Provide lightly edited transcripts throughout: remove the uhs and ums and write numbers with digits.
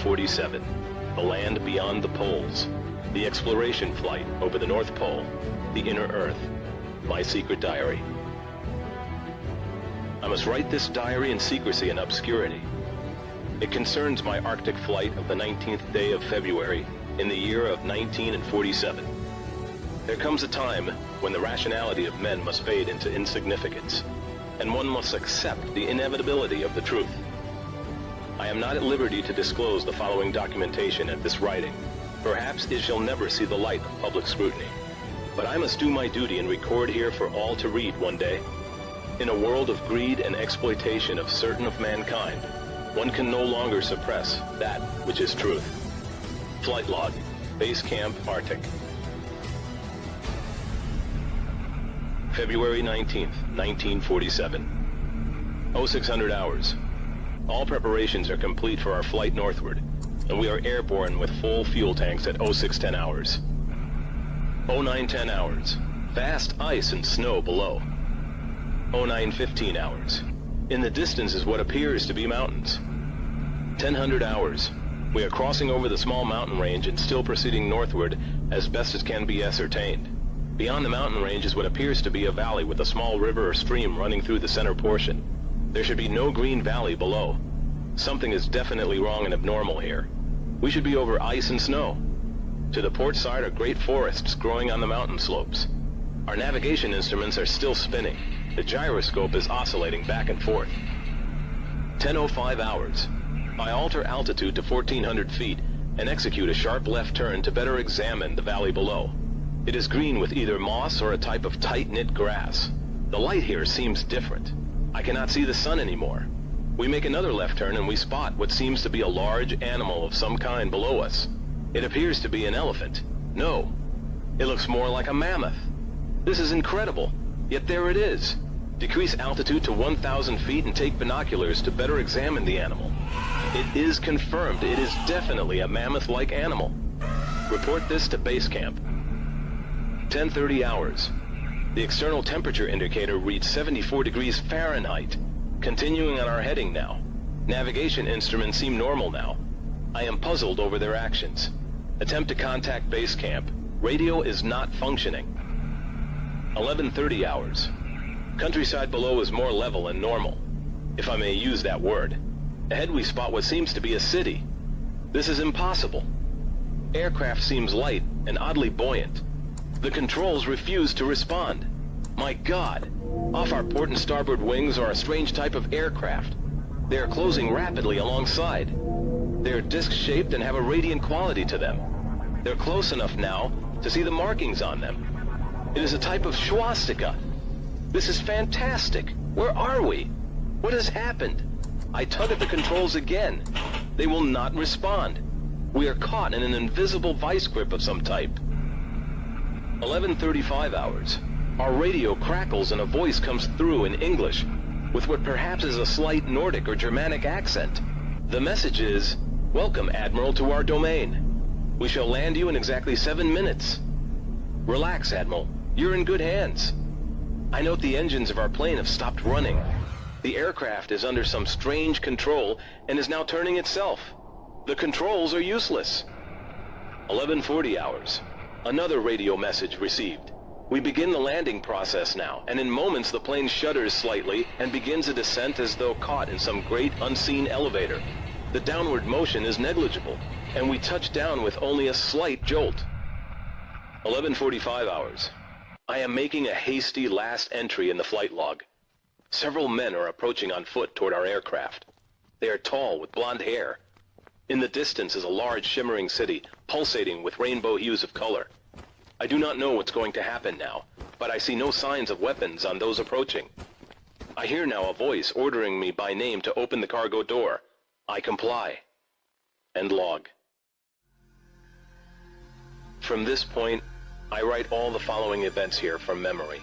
1947, the land beyond the poles, the exploration flight over the North Pole, the inner Earth, my secret diary. I must write this diary in secrecy and obscurity. It concerns my Arctic flight of the 19th day of February in the year of 1947. There comes a time when the rationality of men must fade into insignificance, and one must accept the inevitability of the truth. I am not at liberty to disclose the following documentation at this writing. Perhaps it shall never see the light of public scrutiny. But I must do my duty and record here for all to read one day. In a world of greed and exploitation of certain of mankind, one can no longer suppress that which is truth. Flight log, Base Camp Arctic. February 19th, 1947. 0600 hours. All preparations are complete for our flight northward, and we are airborne with full fuel tanks at 0610 hours. 0910 hours. Vast ice and snow below. 0915 hours. In the distance is what appears to be mountains. 1000 hours. We are crossing over the small mountain range and still proceeding northward as best as can be ascertained. Beyond the mountain range is what appears to be a valley with a small river or stream running through the center portion. There should be no green valley below. Something is definitely wrong and abnormal here. We should be over ice and snow. To the port side are great forests growing on the mountain slopes. Our navigation instruments are still spinning. The gyroscope is oscillating back and forth. 10:05 hours. I alter altitude to 1400 feet and execute a sharp left turn to better examine the valley below. It is green with either moss or a type of tight-knit grass. The light here seems different. I cannot see the sun anymore. We make another left turn and we spot what seems to be a large animal of some kind below us. It appears to be an elephant. No, it looks more like a mammoth. This is incredible, yet there it is. Decrease altitude to 1,000 feet and take binoculars to better examine the animal. It is confirmed. It is definitely a mammoth-like animal. Report this to base camp. 10:30 hours. The external temperature indicator reads 74 degrees Fahrenheit. Continuing on our heading now. Navigation instruments seem normal now. I am puzzled over their actions. Attempt to contact base camp. Radio is not functioning. 11:30 hours. Countryside below is more level and normal, if I may use that word. Ahead we spot what seems to be a city. This is impossible. Aircraft seems light and oddly buoyant. The controls refuse to respond. My God! Off our port and starboard wings are a strange type of aircraft. They are closing rapidly alongside. They are disc-shaped and have a radiant quality to them. They're close enough now to see the markings on them. It is a type of swastika. This is fantastic. Where are we? What has happened? I tug at the controls again. They will not respond. We are caught in an invisible vice grip of some type. 11:35 hours. Our radio crackles and a voice comes through in English, with what perhaps is a slight Nordic or Germanic accent. The message is, "Welcome, Admiral, to our domain. We shall land you in exactly 7 minutes. Relax, Admiral. You're in good hands." I note the engines of our plane have stopped running. The aircraft is under some strange control and is now turning itself. The controls are useless. 11:40 hours. Another radio message received. We begin the landing process now, and in moments the plane shudders slightly and begins a descent as though caught in some great unseen elevator. The downward motion is negligible, and we touch down with only a slight jolt. 11:45 hours. I am making a hasty last entry in the flight log. Several men are approaching on foot toward our aircraft. They are tall with blonde hair. In the distance is a large shimmering city, pulsating with rainbow hues of color. I do not know what's going to happen now, but I see no signs of weapons on those approaching. I hear now a voice ordering me by name to open the cargo door. I comply. End log. From this point, I write all the following events here from memory.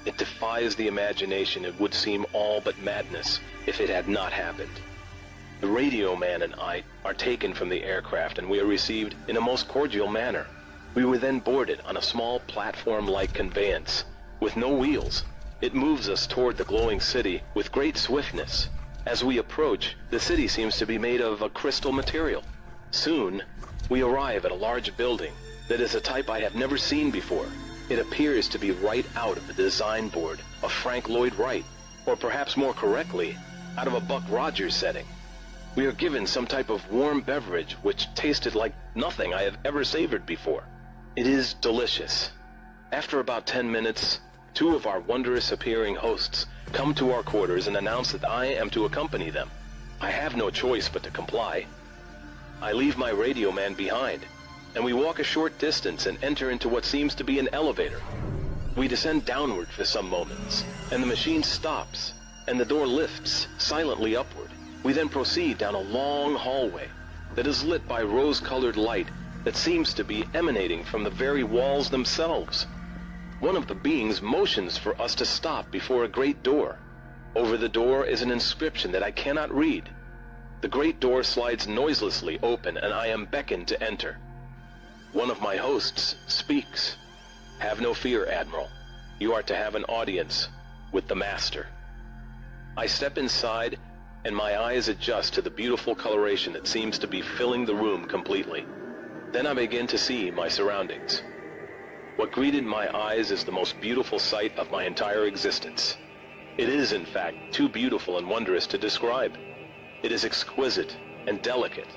It defies the imagination. It would seem all but madness if it had not happened. The radio man and I are taken from the aircraft and we are received in a most cordial manner. We were then boarded on a small platform-like conveyance with no wheels. It moves us toward the glowing city with great swiftness. As we approach, the city seems to be made of a crystal material. Soon, we arrive at a large building that is a type I have never seen before. It appears to be right out of the design board of Frank Lloyd Wright, or perhaps more correctly, out of a Buck Rogers setting. We are given some type of warm beverage which tasted like nothing I have ever savored before. It is delicious. After about 10 minutes, two of our wondrous appearing hosts come to our quarters and announce that I am to accompany them. I have no choice but to comply. I leave my radio man behind, and we walk a short distance and enter into what seems to be an elevator. We descend downward for some moments, and the machine stops, and the door lifts silently upward. We then proceed down a long hallway that is lit by rose-colored light that seems to be emanating from the very walls themselves. One of the beings motions for us to stop before a great door. Over the door is an inscription that I cannot read. The great door slides noiselessly open, and I am beckoned to enter. One of my hosts speaks. "Have no fear, Admiral. You are to have an audience with the Master." I step inside, and my eyes adjust to the beautiful coloration that seems to be filling the room completely. Then I begin to see my surroundings. What greeted my eyes is the most beautiful sight of my entire existence. It is, in fact, too beautiful and wondrous to describe. It is exquisite and delicate.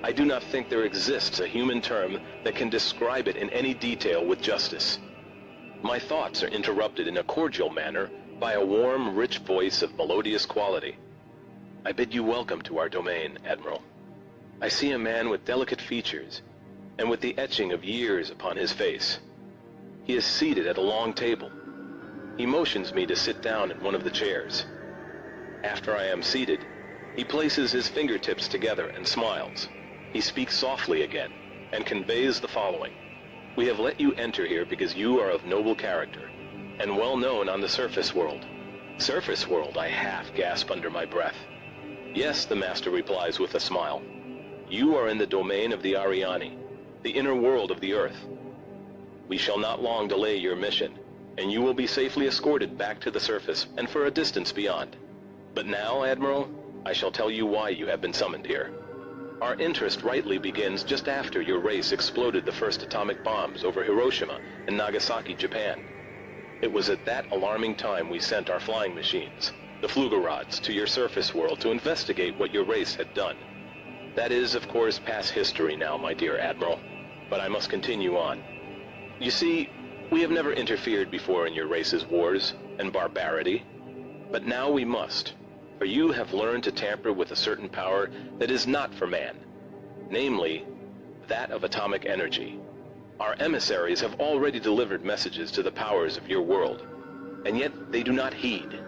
I do not think there exists a human term that can describe it in any detail with justice. My thoughts are interrupted in a cordial manner by a warm, rich voice of melodious quality. "I bid you welcome to our domain, Admiral." I see a man with delicate features, and with the etching of years upon his face. He is seated at a long table. He motions me to sit down in one of the chairs. After I am seated, he places his fingertips together and smiles. He speaks softly again, and conveys the following. "We have let you enter here because you are of noble character, and well known on the surface world." "Surface world?" I half gasp under my breath. "Yes," the Master replies with a smile. "You are in the domain of the Ariani, the inner world of the Earth. We shall not long delay your mission, and you will be safely escorted back to the surface and for a distance beyond. But now, Admiral, I shall tell you why you have been summoned here. Our interest rightly begins just after your race exploded the first atomic bombs over Hiroshima and Nagasaki, Japan. It was at that alarming time we sent our flying machines, the Flugerods, to your surface world to investigate what your race had done. That is, of course, past history now, my dear Admiral, but I must continue on. You see, we have never interfered before in your race's wars and barbarity, but now we must. For you have learned to tamper with a certain power that is not for man, namely, that of atomic energy. Our emissaries have already delivered messages to the powers of your world, and yet they do not heed.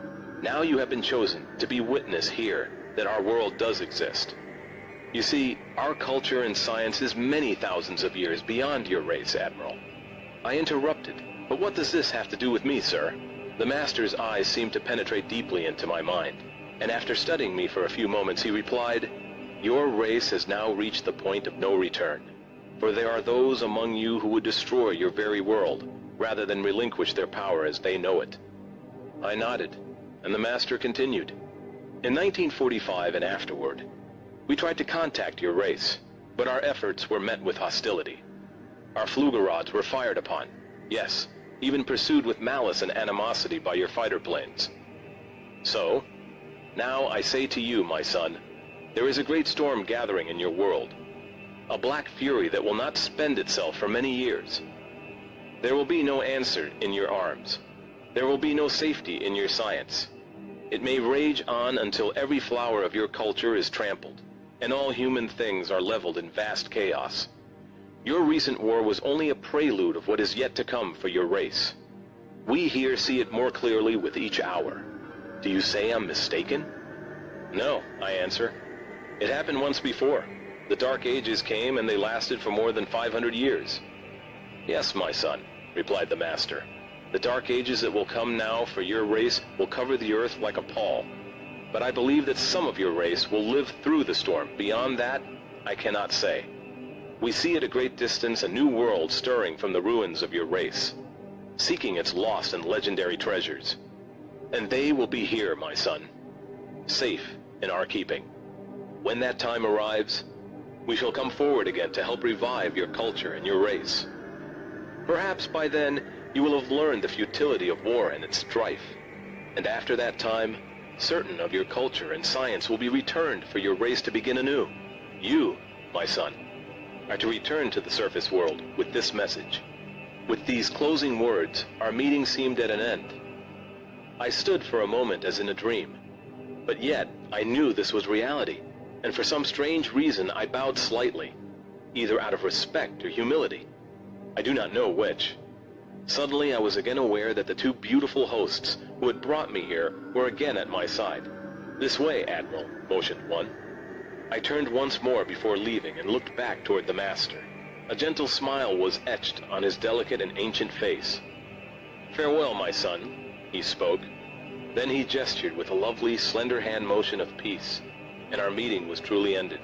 Now you have been chosen to be witness here that our world does exist. You see, our culture and science is many thousands of years beyond your race, Admiral." I interrupted. "But what does this have to do with me, sir?" The Master's eyes seemed to penetrate deeply into my mind, and after studying me for a few moments he replied, "Your race has now reached the point of no return, for there are those among you who would destroy your very world, rather than relinquish their power as they know it." I nodded, and the Master continued, "In 1945 and afterward, we tried to contact your race, but our efforts were met with hostility. Our Flugerods were fired upon, yes, even pursued with malice and animosity by your fighter planes. So, now I say to you, my son, there is a great storm gathering in your world, a black fury that will not spend itself for many years. There will be no answer in your arms. There will be no safety in your science. It may rage on until every flower of your culture is trampled, and all human things are leveled in vast chaos. Your recent war was only a prelude of what is yet to come for your race. We here see it more clearly with each hour. Do you say I'm mistaken?" "No," I answer. "It happened once before. The Dark Ages came and they lasted for more than 500 years. "Yes, my son," replied the Master. "The Dark Ages that will come now for your race will cover the earth like a pall. But I believe that some of your race will live through the storm. Beyond that, I cannot say. We see at a great distance a new world stirring from the ruins of your race, seeking its lost and legendary treasures. And they will be here, my son. safe in our keeping. When that time arrives, we shall come forward again to help revive your culture and your race. Perhaps by then, you will have learned the futility of war and its strife, and after that time, certain of your culture and science will be returned for your race to begin anew. You, my son, are to return to the surface world with this message. With these closing words, our meeting seemed at an end. I stood for a moment as in a dream, but yet I knew this was reality, and for some strange reason I bowed slightly, either out of respect or humility. I do not know which. Suddenly I was again aware that the two beautiful hosts who had brought me here were again at my side. "This way, Admiral," motioned one. I turned once more before leaving and looked back toward the master. A gentle smile was etched on his delicate and ancient face. "Farewell, my son," he spoke. Then he gestured with a lovely, slender hand motion of peace, and our meeting was truly ended.